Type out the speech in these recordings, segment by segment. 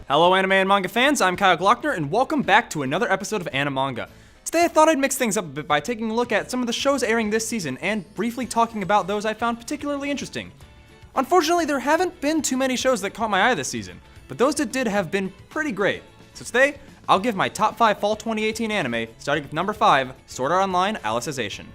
Hello anime and manga fans, I'm Kyle Glockner and welcome back to another episode of Animanga. Today I thought I'd mix things up a bit by taking a look at some of the shows airing this season and briefly talking about those I found particularly interesting. Unfortunately, there haven't been too many shows that caught my eye this season, but those that did have been pretty great. So today, I'll give my top 5 fall 2018 anime, starting with number 5, Sword Art Online Alicization.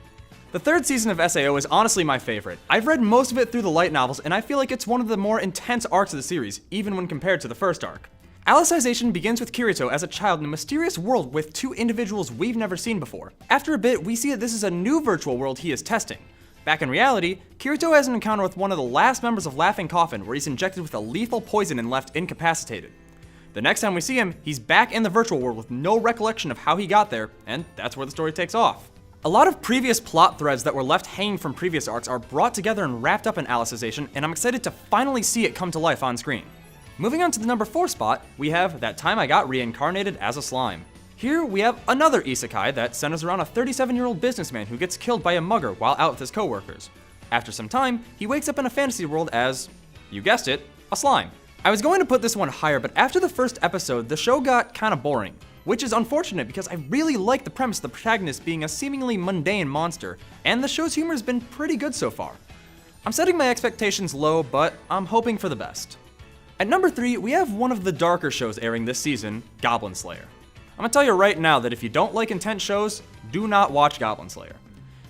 The third season of SAO is honestly my favorite. I've read most of it through the light novels, and I feel like it's one of the more intense arcs of the series, even when compared to the first arc. Alicization begins with Kirito as a child in a mysterious world with two individuals we've never seen before. After a bit, we see that this is a new virtual world he is testing. Back in reality, Kirito has an encounter with one of the last members of Laughing Coffin where he's injected with a lethal poison and left incapacitated. The next time we see him, he's back in the virtual world with no recollection of how he got there, and that's where the story takes off. A lot of previous plot threads that were left hanging from previous arcs are brought together and wrapped up in Alicization, and I'm excited to finally see it come to life on screen. Moving on to the number 4 spot, we have That Time I Got Reincarnated as a Slime. Here we have another isekai that centers around a 37-year-old businessman who gets killed by a mugger while out with his coworkers. After some time, he wakes up in a fantasy world as, you guessed it, a slime. I was going to put this one higher, but after the first episode, the show got kinda boring, which is unfortunate because I really like the premise of the protagonist being a seemingly mundane monster, and the show's humor has been pretty good so far. I'm setting my expectations low, but I'm hoping for the best. At number 3, we have one of the darker shows airing this season, Goblin Slayer. I'm gonna tell you right now that if you don't like intense shows, do not watch Goblin Slayer.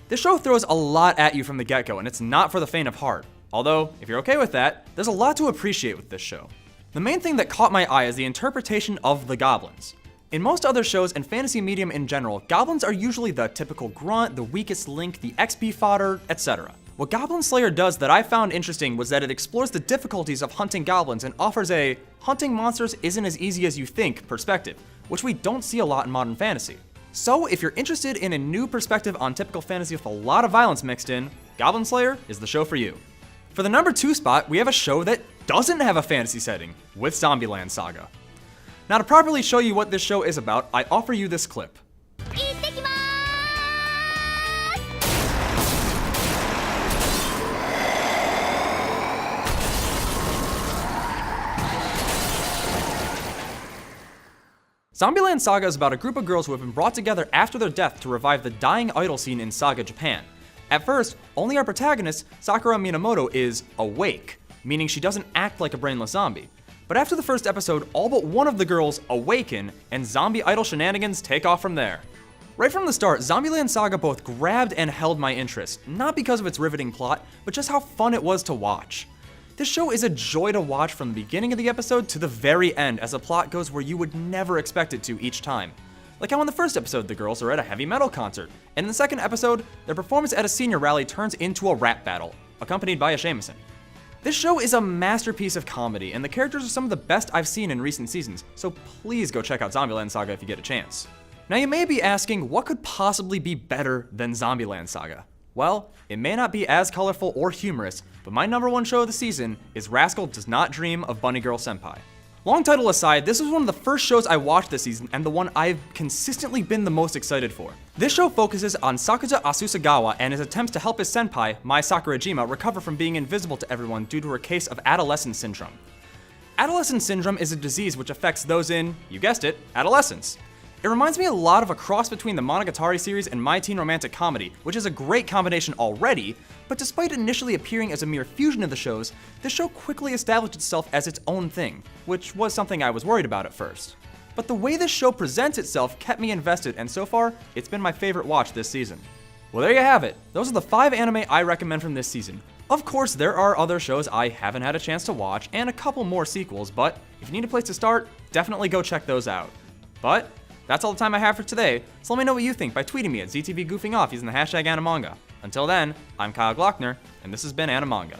This show throws a lot at you from the get-go, and it's not for the faint of heart. Although, if you're okay with that, there's a lot to appreciate with this show. The main thing that caught my eye is the interpretation of the goblins. In most other shows and fantasy medium in general, goblins are usually the typical grunt, the weakest link, the XP fodder, etc. What Goblin Slayer does that I found interesting was that it explores the difficulties of hunting goblins and offers a hunting monsters isn't as easy as you think perspective, which we don't see a lot in modern fantasy. So if you're interested in a new perspective on typical fantasy with a lot of violence mixed in, Goblin Slayer is the show for you. For the number 2 spot, we have a show that doesn't have a fantasy setting, with Zombieland Saga. Now to properly show you what this show is about, I offer you this clip. Zombieland Saga is about a group of girls who have been brought together after their death to revive the dying idol scene in Saga, Japan. At first, only our protagonist, Sakura Minamoto, is awake, meaning she doesn't act like a brainless zombie. But after the first episode, all but one of the girls awaken, and zombie idol shenanigans take off from there. Right from the start, Zombieland Saga both grabbed and held my interest, not because of its riveting plot, but just how fun it was to watch. This show is a joy to watch from the beginning of the episode to the very end, as the plot goes where you would never expect it to each time. Like how in the first episode the girls are at a heavy metal concert, and in the second episode, their performance at a senior rally turns into a rap battle, accompanied by a shamisen. This show is a masterpiece of comedy, and the characters are some of the best I've seen in recent seasons, so please go check out Zombieland Saga if you get a chance. Now you may be asking, what could possibly be better than Zombieland Saga? Well, it may not be as colorful or humorous, but my number 1 show of the season is Rascal Does Not Dream of Bunny Girl Senpai. Long title aside, this was one of the first shows I watched this season and the one I've consistently been the most excited for. This show focuses on Sakuja Asusagawa and his attempts to help his senpai, Mai Sakurajima, recover from being invisible to everyone due to her case of adolescence syndrome. Adolescence syndrome is a disease which affects those in, you guessed it, adolescence. It reminds me a lot of a cross between the Monogatari series and My Teen Romantic Comedy, which is a great combination already, but despite initially appearing as a mere fusion of the shows, this show quickly established itself as its own thing, which was something I was worried about at first. But the way this show presents itself kept me invested, and so far, it's been my favorite watch this season. Well, there you have it. Those are the 5 anime I recommend from this season. Of course, there are other shows I haven't had a chance to watch, and a couple more sequels, but if you need a place to start, definitely go check those out. But that's all the time I have for today, so let me know what you think by tweeting me at ZTVGoofingOff using the hashtag Animanga. Until then, I'm Kyle Glockner, and this has been Animanga.